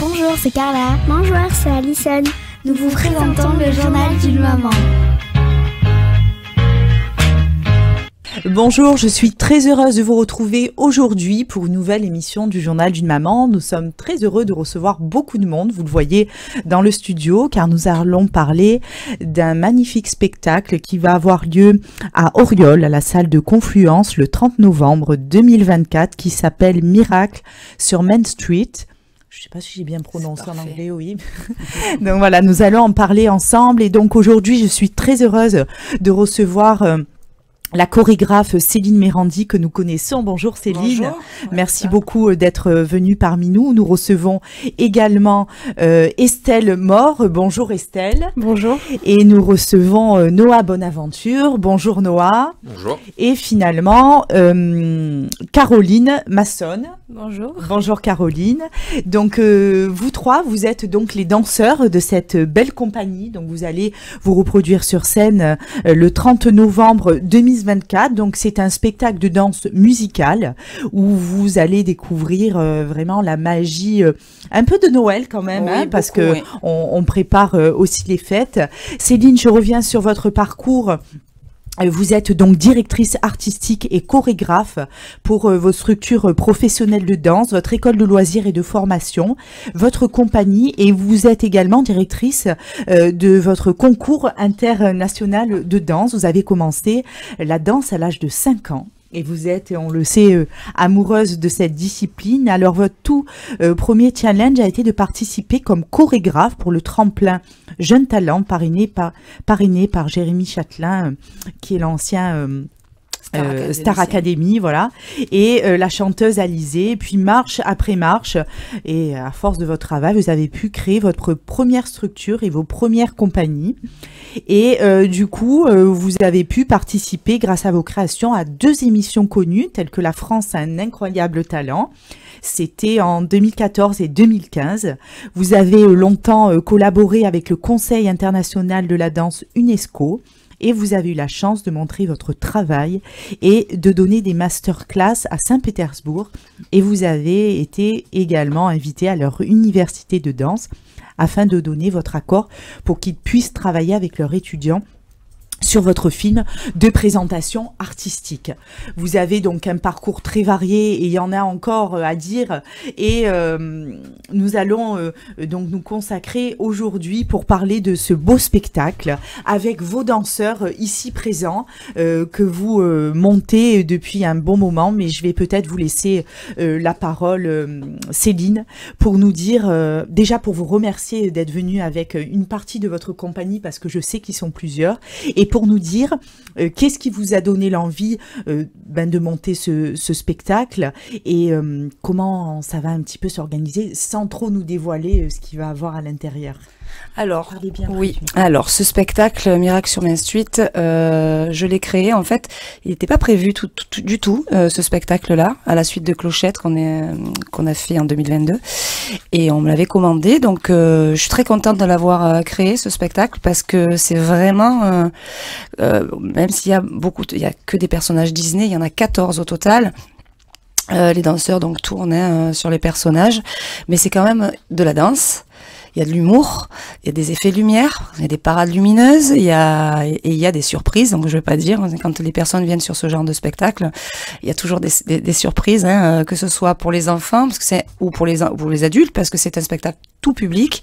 Bonjour, c'est Carla. Bonjour, c'est Alison. Nous vous présentons le journal d'une maman. Bonjour, je suis très heureuse de vous retrouver aujourd'hui pour une nouvelle émission du journal d'une maman. Nous sommes très heureux de recevoir beaucoup de monde, vous le voyez dans le studio, car nous allons parler d'un magnifique spectacle qui va avoir lieu à Auriol, à la salle de Confluence, le 30 novembre 2024, qui s'appelle Miracle sur Main Street. Je ne sais pas si j'ai bien prononcé en anglais, oui. Donc voilà, nous allons en parler ensemble. Et donc aujourd'hui, je suis très heureuse de recevoir la chorégraphe Céline Mérandi que nous connaissons. Bonjour Céline. Bonjour. Merci beaucoup d'être venue parmi nous. Nous recevons également Estelle Mort. Bonjour Estelle. Bonjour. Et nous recevons Noah Bonaventure. Bonjour Noah. Bonjour. Et finalement Caroline Masson. Bonjour. Bonjour Caroline. Donc vous trois, vous êtes donc les danseurs de cette belle compagnie. Donc vous allez vous reproduire sur scène le 30 novembre 2024. Donc c'est un spectacle de danse musicale où vous allez découvrir vraiment la magie un peu de Noël quand même, oui, parce beaucoup, que oui. on prépare aussi les fêtes. Céline, je reviens sur votre parcours. Vous êtes donc directrice artistique et chorégraphe pour vos structures professionnelles de danse, votre école de loisirs et de formation, votre compagnie, et vous êtes également directrice de votre concours international de danse. Vous avez commencé la danse à l'âge de 5 ans. Et vous êtes, on le sait, amoureuse de cette discipline. Alors, votre tout premier challenge a été de participer comme chorégraphe pour le tremplin Jeune Talent, parrainé par Jérémy Châtelain, qui est l'ancien Star Academy, voilà, et la chanteuse Alizée. Puis marche après marche, et à force de votre travail, vous avez pu créer votre première structure et vos premières compagnies. Et du coup, vous avez pu participer, grâce à vos créations, à 2 émissions connues, telles que La France a un incroyable talent. C'était en 2014 et 2015. Vous avez longtemps collaboré avec le Conseil international de la danse UNESCO. Et vous avez eu la chance de montrer votre travail et de donner des masterclass à Saint-Pétersbourg. Et vous avez été également invité à leur université de danse afin de donner votre accord pour qu'ils puissent travailler avec leurs étudiants sur votre film de présentation artistique. Vous avez donc un parcours très varié et il y en a encore à dire, et nous allons donc nous consacrer aujourd'hui pour parler de ce beau spectacle avec vos danseurs ici présents que vous montez depuis un bon moment, mais je vais peut-être vous laisser la parole, Céline, pour nous dire, déjà pour vous remercier d'être venu avec une partie de votre compagnie, parce que je sais qu'ils sont plusieurs, et pour nous dire qu'est-ce qui vous a donné l'envie de monter ce spectacle, et comment ça va un petit peu s'organiser sans trop nous dévoiler ce qu'il va avoir à l'intérieur. Alors, oui. Alors, ce spectacle Miracle sur Main Street, je l'ai créé. En fait, il n'était pas prévu du tout, ce spectacle-là, à la suite de Clochette qu'on a fait en 2022, et on me l'avait commandé. Donc, je suis très contente de l'avoir créé, ce spectacle, parce que c'est vraiment, même s'il y a il y a que des personnages Disney, il y en a 14 au total. Les danseurs donc tournent sur les personnages, mais c'est quand même de la danse. Il y a de l'humour, il y a des effets de lumière, il y a des parades lumineuses, il y a des surprises. Donc je vais pas dire, quand les personnes viennent sur ce genre de spectacle, il y a toujours des surprises, hein, que ce soit pour les enfants, parce que ou pour les adultes, parce que c'est un spectacle tout public.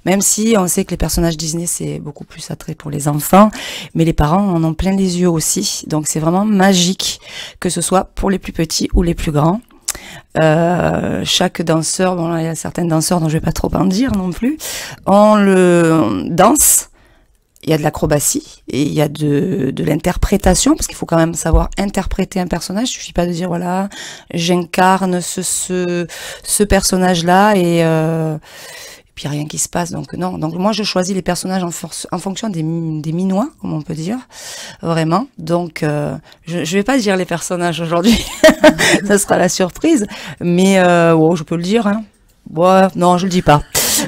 Même si on sait que les personnages Disney c'est beaucoup plus attrait pour les enfants, mais les parents en ont plein les yeux aussi. Donc c'est vraiment magique, que ce soit pour les plus petits ou les plus grands. Chaque danseur, bon là il y a certains danseurs dont je vais pas trop en dire non plus, on danse, il y a de l'acrobatie et il y a de l'interprétation, parce qu'il faut quand même savoir interpréter un personnage. Il suffit pas de dire voilà j'incarne ce personnage là et puis rien qui se passe, donc non. Donc moi je choisis les personnages en fonction des minois, comme on peut dire, vraiment. Donc je vais pas dire les personnages aujourd'hui, ça sera la surprise, mais oh, je peux le dire, hein. Ouais, non, je le dis pas.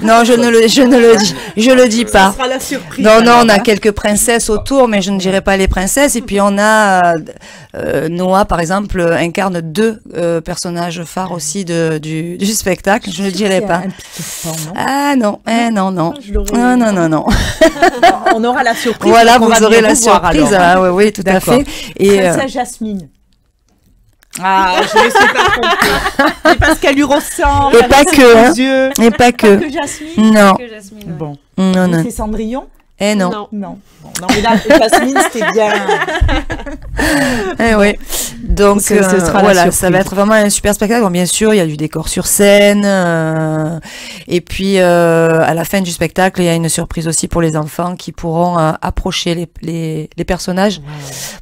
Non, je le dis pas. Ce sera la surprise. Non, on a quelques princesses autour, mais je ne dirai pas les princesses. Et puis on a Noah, par exemple, incarne 2 personnages phares aussi du spectacle. Je ne le dirai pas. Ah non, non. Non. On aura la surprise. Voilà, vous aurez la surprise. Oui, tout à fait. Et Princesse Jasmine. Ah, je ne sais pas trompée. Et parce qu'elle lui ressemble. Et pas que. Et pas que. Pas que Jasmine. Non. Que Jasmine, ouais. Bon. Non. C'est Cendrillon. Non. Non, mais là, Jasmine, c'était bien. Oui. Donc, voilà, ça va être vraiment un super spectacle. Bon, bien sûr, il y a du décor sur scène. Et puis, à la fin du spectacle, il y a une surprise aussi pour les enfants qui pourront approcher les personnages,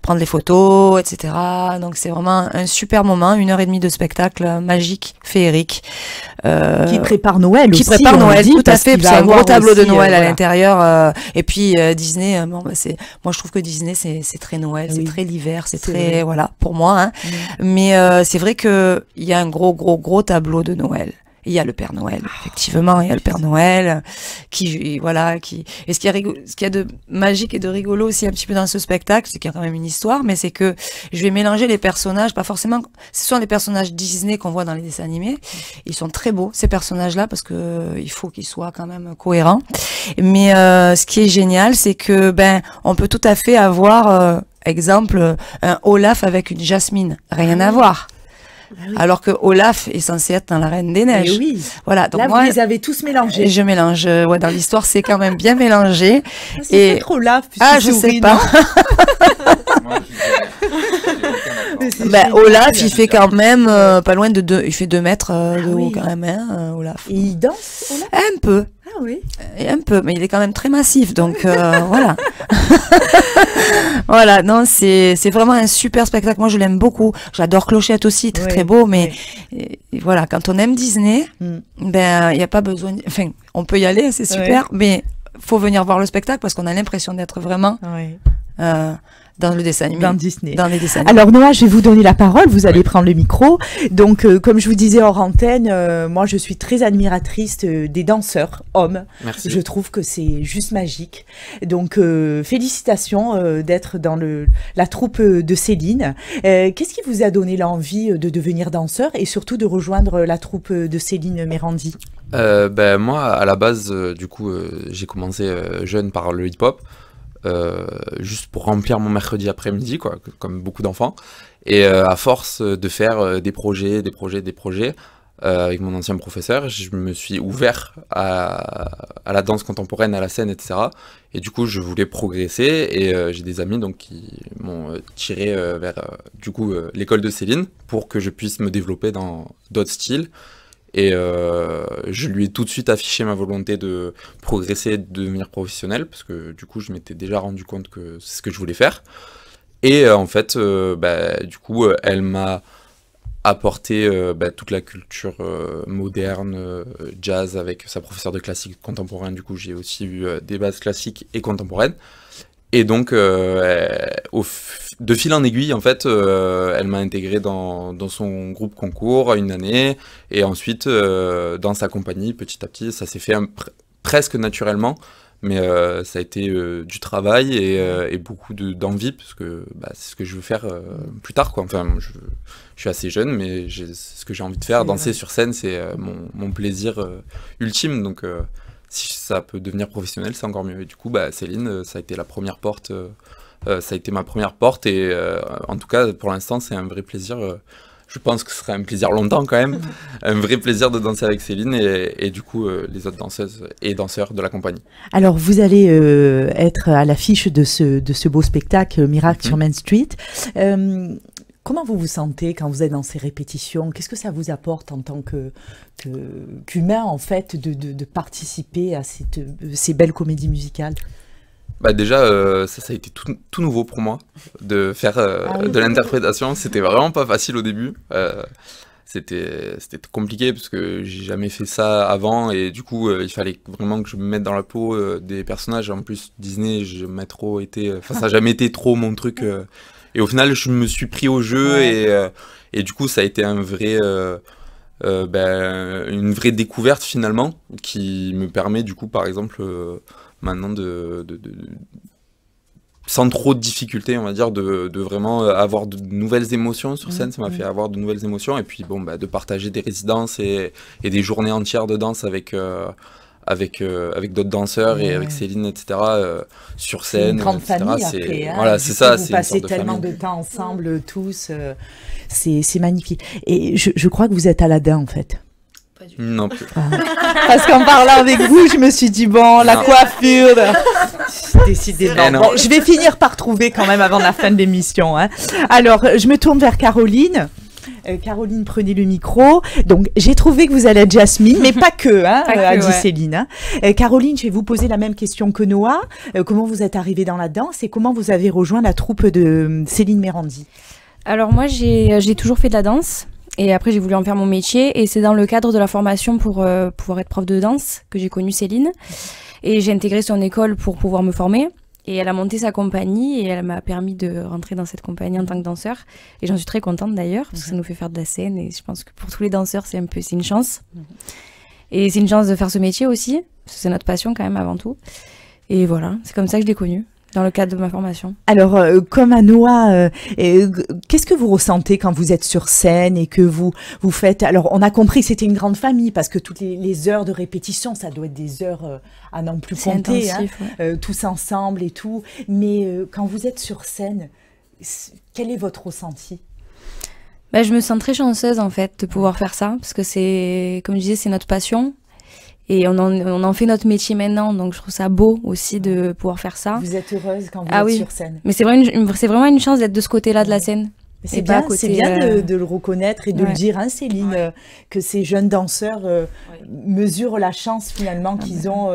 prendre les photos, etc. Donc, c'est vraiment un super moment, 1h30 de spectacle magique, féerique. Qui prépare Noël aussi. Qui prépare Noël, tout à fait. C'est un gros tableau de Noël à l'intérieur. Et puis, Disney, moi, je trouve que Disney, c'est très Noël, c'est très l'hiver, c'est très, voilà, pour moi, hein. Mais c'est vrai que il y a un gros tableau de Noël. Il y a le Père Noël, effectivement, il y a le Père Noël et ce qu'il y a de magique et de rigolo aussi un petit peu dans ce spectacle, c'est qu'il y a quand même une histoire, mais c'est que je vais mélanger les personnages, pas forcément, ce sont les personnages Disney qu'on voit dans les dessins animés, ils sont très beaux, ces personnages-là, parce que il faut qu'ils soient quand même cohérents, mais ce qui est génial, c'est que, on peut tout à fait avoir, exemple, un Olaf avec une Jasmine, rien à voir. Oui. Alors que Olaf est censé être dans la Reine des Neiges. Et oui. Voilà. Donc là, moi, vous les avez tous mélangés. Je mélange. Ouais, dans l'histoire, c'est quand même bien mélangé. C'est peut-être Olaf. Je sais pas. Olaf, il fait quand même pas loin de 2 mètres de haut quand même, hein, Olaf. Et il danse, Olaf ? Un peu. Ah oui. Un peu, mais il est quand même très massif, donc voilà. Voilà, non, c'est vraiment un super spectacle. Moi, je l'aime beaucoup. J'adore Clochette aussi, très beau, mais voilà, quand on aime Disney, il n'y a pas besoin. Enfin, on peut y aller, c'est super, mais faut venir voir le spectacle parce qu'on a l'impression d'être vraiment dans le dessin animé. Dans Disney. Dans les dessins animés. Alors Noah, je vais vous donner la parole, vous allez prendre le micro. Donc comme je vous disais hors antenne, moi je suis très admiratrice des danseurs hommes. Merci. Je trouve que c'est juste magique. Donc félicitations d'être dans la troupe de Céline. Qu'est-ce qui vous a donné l'envie de devenir danseur et surtout de rejoindre la troupe de Céline Mérandi? Moi, à la base, j'ai commencé jeune par le hip-hop. Juste pour remplir mon mercredi après-midi, quoi, comme beaucoup d'enfants. Et à force de faire des projets, avec mon ancien professeur, je me suis ouvert à la danse contemporaine, à la scène, etc. Et du coup, je voulais progresser et j'ai des amis donc, qui m'ont tiré vers l'école de Céline pour que je puisse me développer dans d'autres styles. Et je lui ai tout de suite affiché ma volonté de progresser, de devenir professionnel, parce que du coup je m'étais déjà rendu compte que c'est ce que je voulais faire. Et en fait, elle m'a apporté toute la culture moderne, jazz, avec sa professeure de classique contemporain. Du coup j'ai aussi eu des bases classiques et contemporaines. Et donc, de fil en aiguille, en fait, elle m'a intégré dans son groupe concours une année, et ensuite dans sa compagnie, petit à petit. Ça s'est fait presque naturellement, mais ça a été du travail et beaucoup d'envie, parce que c'est ce que je veux faire plus tard, quoi. Enfin, je suis assez jeune, mais c'est ce que j'ai envie de faire. Danser sur scène, c'est mon plaisir ultime, donc... si ça peut devenir professionnel, c'est encore mieux. Et du coup, Céline, ça a été la première porte. Ça a été ma première porte. Et en tout cas, pour l'instant, c'est un vrai plaisir. Je pense que ce serait un plaisir longtemps quand même. Un vrai plaisir de danser avec Céline et du coup, les autres danseuses et danseurs de la compagnie. Alors, vous allez être à l'affiche de ce beau spectacle Miracle sur Main Street. Comment vous vous sentez quand vous êtes dans ces répétitions? Qu'est-ce que ça vous apporte en tant qu'humain, en fait, de participer à ces belles comédies musicales? Déjà, ça a été tout nouveau pour moi, de faire de l'interprétation. C'était vraiment pas facile au début. C'était compliqué parce que j'ai jamais fait ça avant et du coup, il fallait vraiment que je me mette dans la peau des personnages. En plus, Disney, ça n'a jamais été trop mon truc. Et au final, je me suis pris au jeu et du coup, ça a été un vrai une vraie découverte finalement, qui me permet du coup par exemple maintenant sans trop de difficultés, on va dire, de vraiment avoir de nouvelles émotions sur scène. Ça m'a fait avoir de nouvelles émotions, et puis bon, de partager des résidences et des journées entières de danse avec d'autres danseurs et avec Céline, etc. Sur scène, une grande etc. famille après, hein. Voilà, c'est ça. Vous passez tellement de temps ensemble tous, c'est magnifique. Et je crois que vous êtes Aladdin en fait. Non plus. Parce qu'en parlant avec vous, je me suis dit bon, la coiffure. Décidément. Bon, je vais finir par trouver quand même avant la fin de l'émission. Hein. Alors, je me tourne vers Caroline. Caroline, prenez le micro. Donc, j'ai trouvé que vous allez être Jasmine, mais pas que, hein, a dit Céline. Hein. Caroline, je vais vous poser la même question que Noah. Comment vous êtes arrivée dans la danse et comment vous avez rejoint la troupe de Céline Mérandi? Alors moi, j'ai toujours fait de la danse. Et après, j'ai voulu en faire mon métier. Et c'est dans le cadre de la formation pour pouvoir être prof de danse que j'ai connu Céline. Et j'ai intégré son école pour pouvoir me former. Et elle a monté sa compagnie et elle m'a permis de rentrer dans cette compagnie en tant que danseur. Et j'en suis très contente d'ailleurs, parce que ça nous fait faire de la scène. Et je pense que pour tous les danseurs, c'est une chance. Et c'est une chance de faire ce métier aussi, parce que c'est notre passion quand même avant tout. Et voilà, c'est comme ça que je l'ai connue, dans le cadre de ma formation. Alors, comme à Noah, qu'est-ce que vous ressentez quand vous êtes sur scène et que vous faites... Alors, on a compris que c'était une grande famille parce que toutes les heures de répétition, ça doit être des heures à n'en plus compter, intensif, hein, tous ensemble et tout. Mais quand vous êtes sur scène, quel est votre ressenti? Je me sens très chanceuse en fait de pouvoir faire ça parce que c'est, comme je disais, c'est notre passion. Et on en fait notre métier maintenant, donc je trouve ça beau aussi de pouvoir faire ça. Vous êtes heureuse quand vous êtes sur scène. Mais c'est vraiment une chance d'être de ce côté-là de la scène. C'est bien, de le reconnaître et de le dire, hein, Céline, que ces jeunes danseurs mesurent la chance finalement qu'ils ont.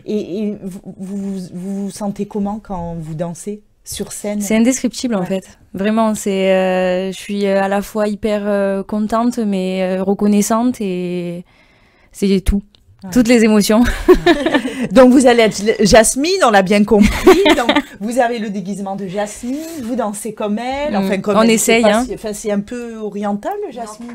Et vous vous sentez comment quand vous dansez sur scène? C'est indescriptible en fait. Vraiment, je suis à la fois hyper contente mais reconnaissante et c'est tout. Toutes les émotions. Donc vous allez être Jasmine, on l'a bien compris. Donc, vous avez le déguisement de Jasmine, vous dansez comme elle. Enfin, comme on elle, essaye. C'est un peu oriental, Jasmine.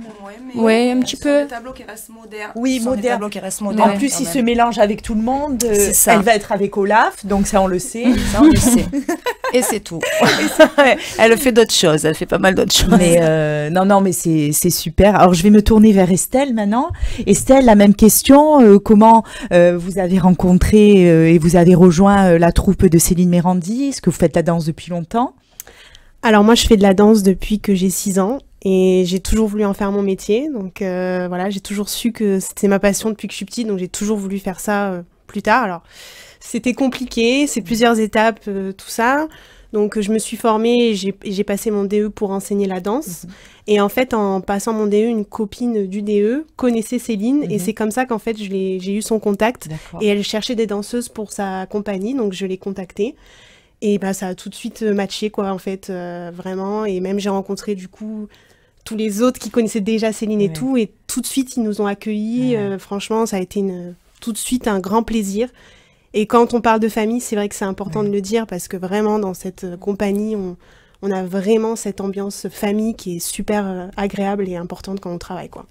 Oui, un petit peu. Des tableaux qui restent modernes. Oui, moderne. En plus, il se mélange avec tout le monde. Ça. Elle va être avec Olaf, donc ça on le sait. Ça on le sait. Et c'est tout. Elle fait d'autres choses, elle fait pas mal d'autres choses. Mais non, mais c'est super. Alors je vais me tourner vers Estelle maintenant. Estelle, la même question. Comment vous avez rencontré et vous avez rejoint la troupe de Céline Mérandi? Est-ce que vous faites la danse depuis longtemps? Alors moi, je fais de la danse depuis que j'ai 6 ans et j'ai toujours voulu en faire mon métier. Donc voilà, j'ai toujours su que c'était ma passion depuis que je suis petite, donc j'ai toujours voulu faire ça plus tard. Alors c'était compliqué, c'est plusieurs étapes, tout ça. Donc je me suis formée et j'ai passé mon DE pour enseigner la danse. Et en fait, en passant mon DE, une copine du DE connaissait Céline et c'est comme ça qu'en fait j'ai eu son contact. Et elle cherchait des danseuses pour sa compagnie, donc je l'ai contactée. Et ça a tout de suite matché, quoi, en fait, vraiment. Et même j'ai rencontré du coup tous les autres qui connaissaient déjà Céline et tout. Et tout de suite, ils nous ont accueillis. Franchement, ça a été tout de suite un grand plaisir. Et quand on parle de famille, c'est vrai que c'est important de le dire parce que vraiment, dans cette compagnie, on a vraiment cette ambiance famille qui est super agréable et importante quand on travaille, quoi.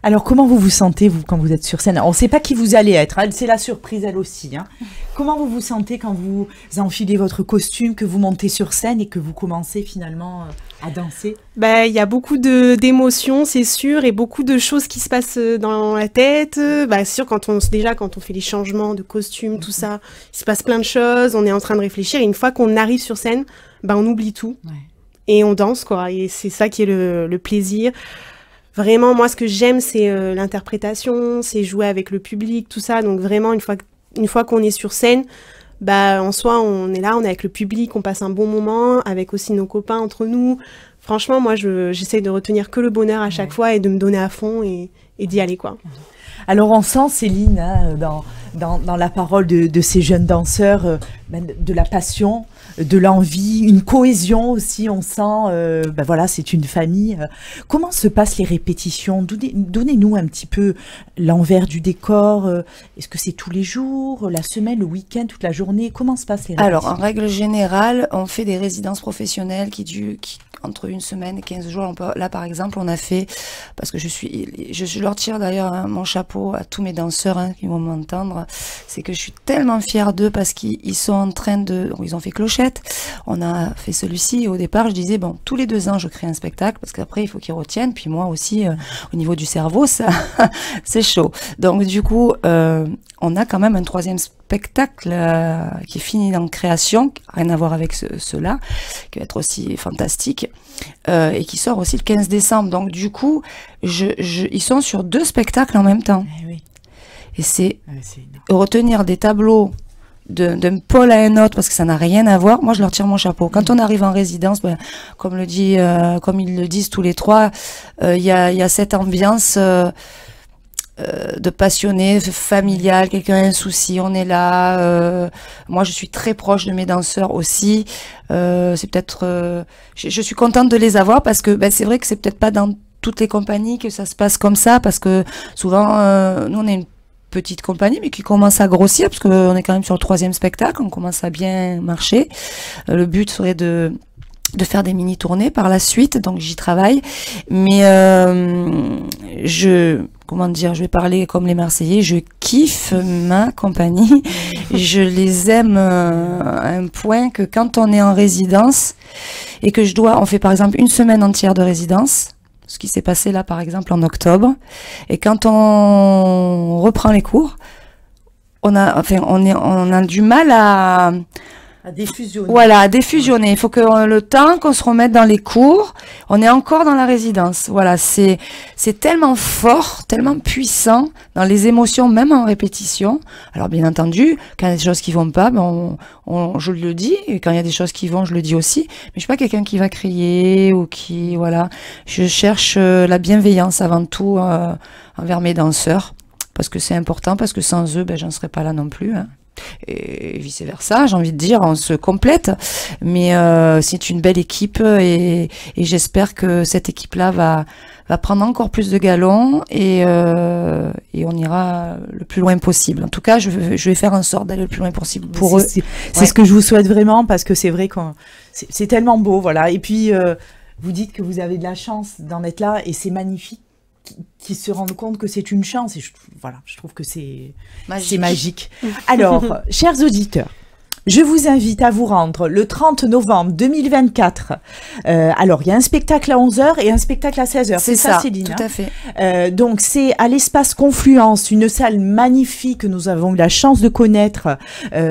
Alors, comment vous vous sentez, vous, quand vous êtes sur scène? On ne sait pas qui vous allez être, hein. C'est la surprise, elle aussi. Hein. Comment vous vous sentez quand vous enfilez votre costume, que vous montez sur scène et que vous commencez finalement à danser? Il y a beaucoup d'émotions, c'est sûr, et beaucoup de choses qui se passent dans la tête. C'est sûr, quand on fait les changements de costume, tout ça, il se passe plein de choses, on est en train de réfléchir, et une fois qu'on arrive sur scène, on oublie tout. Et on danse, quoi, et c'est ça qui est le plaisir. Vraiment, moi, ce que j'aime, c'est l'interprétation, c'est jouer avec le public, tout ça. Donc vraiment, une fois qu'on est sur scène, en soi, on est là, on est avec le public, on passe un bon moment, avec aussi nos copains entre nous. Franchement, moi, j'essaie de retenir que le bonheur à chaque fois et de me donner à fond et d'y aller, quoi. Alors, on sent, Céline, hein, dans la parole de ces jeunes danseurs, de la passion, de l'envie, une cohésion aussi, on sent, voilà, c'est une famille. Comment se passent les répétitions? Donnez-nous un petit peu l'envers du décor. Est-ce que c'est tous les jours, la semaine, le week-end, toute la journée? Comment se passent les répétitions? Alors, en règle générale, on fait des résidences professionnelles qui entre une semaine et 15 jours. Là, par exemple, on a fait, parce que je leur tire d'ailleurs mon chapeau à tous mes danseurs qui vont m'entendre, c'est que je suis tellement fière d'eux parce qu'ils sont en train ils ont fait Clochette, on a fait celui-ci, et au départ, je disais, bon, tous les 2 ans, je crée un spectacle, parce qu'après, il faut qu'ils retiennent, puis moi aussi, au niveau du cerveau, ça, c'est chaud. Donc, du coup, on a quand même un 3e spectacle qui est fini en création, rien à voir avec ceux-là, qui va être aussi fantastique, et qui sort aussi le 15 décembre. Donc du coup, ils sont sur 2 spectacles en même temps. Oui. Et c'est retenir des tableaux d'un pôle à un autre, parce que ça n'a rien à voir. Moi, je leur tire mon chapeau. Quand on arrive en résidence, comme ils le disent tous les 3, il y a cette ambiance de passionné, familial, quelqu'un a un souci, on est là. Moi, je suis très proche de mes danseurs aussi. C'est peut-être, je suis contente de les avoir parce que c'est vrai que c'est peut-être pas dans toutes les compagnies que ça se passe comme ça, parce que souvent, nous, on est une petite compagnie, mais qui commence à grossir, parce qu'on est quand même sur le 3e spectacle, on commence à bien marcher. Le but serait de faire des mini-tournées par la suite, donc j'y travaille. Mais je vais parler comme les Marseillais, je kiffe ma compagnie, je les aime à un point que quand on est en résidence et que on fait par exemple une semaine entière de résidence, ce qui s'est passé là par exemple en octobre, et quand on reprend les cours, on a du mal à défusionner. Voilà, à défusionner. Il faut que le temps qu'on se remette dans les cours, on est encore dans la résidence. Voilà, c'est tellement fort, tellement puissant dans les émotions, même en répétition. Alors bien entendu, quand il y a des choses qui vont pas, je le dis, et quand il y a des choses qui vont, je le dis aussi. Mais je suis pas quelqu'un qui va crier ou qui, voilà. Je cherche la bienveillance avant tout envers mes danseurs, parce que c'est important, parce que sans eux, j'en serais pas là non plus. Et vice versa, j'ai envie de dire, on se complète, mais c'est une belle équipe, et j'espère que cette équipe-là va prendre encore plus de galons, et on ira le plus loin possible. En tout cas, je vais faire en sorte d'aller le plus loin possible pour eux. C'est ce que je vous souhaite vraiment, parce que c'est vrai que c'est tellement beau, voilà. Et puis vous dites que vous avez de la chance d'en être là, et c'est magnifique qui se rendent compte que c'est une chance, et je trouve que c'est magique. Alors, chers auditeurs, je vous invite à vous rendre le 30 novembre 2024. Alors, il y a un spectacle à 11h et un spectacle à 16h. C'est ça, Céline? Tout à fait. Donc, c'est à l'espace Confluence, une salle magnifique que nous avons eu la chance de connaître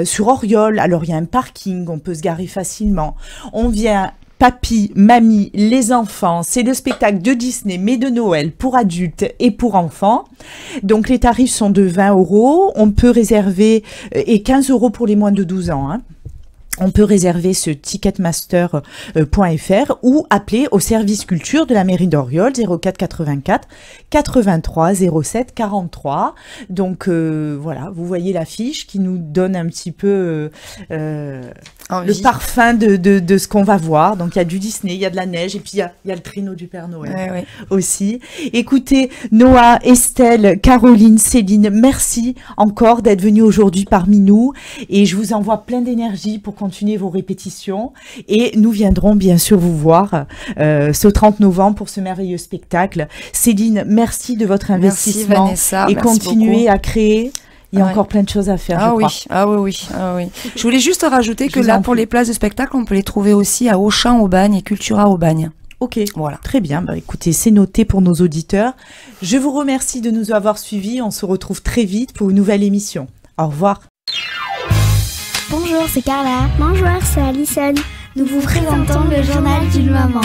sur Auriol. Alors, il y a un parking, on peut se garer facilement. On vient... Papy, mamie, les enfants, c'est le spectacle de Disney, mais de Noël pour adultes et pour enfants. Donc les tarifs sont de 20 €. On peut réserver, et 15 € pour les moins de 12 ans. On peut réserver ce ticketmaster.fr ou appeler au service culture de la mairie d'Auriol 04 84 83 07 43. Donc voilà, vous voyez l'affiche qui nous donne un petit peu le parfum de ce qu'on va voir. Donc il y a du Disney, il y a de la neige, et puis il y a le traîneau du Père Noël aussi. Écoutez, Noah, Estelle, Caroline, Céline, merci encore d'être venus aujourd'hui parmi nous, et je vous envoie plein d'énergie pour continuer vos répétitions, et nous viendrons bien sûr vous voir ce 30 novembre pour ce merveilleux spectacle. Céline, merci de votre investissement. Merci, Vanessa, et continuez beaucoup à créer. Il y a encore plein de choses à faire, je crois. Ah oui. Je voulais juste rajouter que là, pour les places de spectacle, on peut les trouver aussi à Auchan au Bagne et Cultura au Bagne. Ok, voilà. Très bien. Écoutez, c'est noté pour nos auditeurs. Je vous remercie de nous avoir suivis. On se retrouve très vite pour une nouvelle émission. Au revoir. Bonjour, c'est Carla. Bonjour, c'est Alison. Nous vous présentons le journal d'une maman.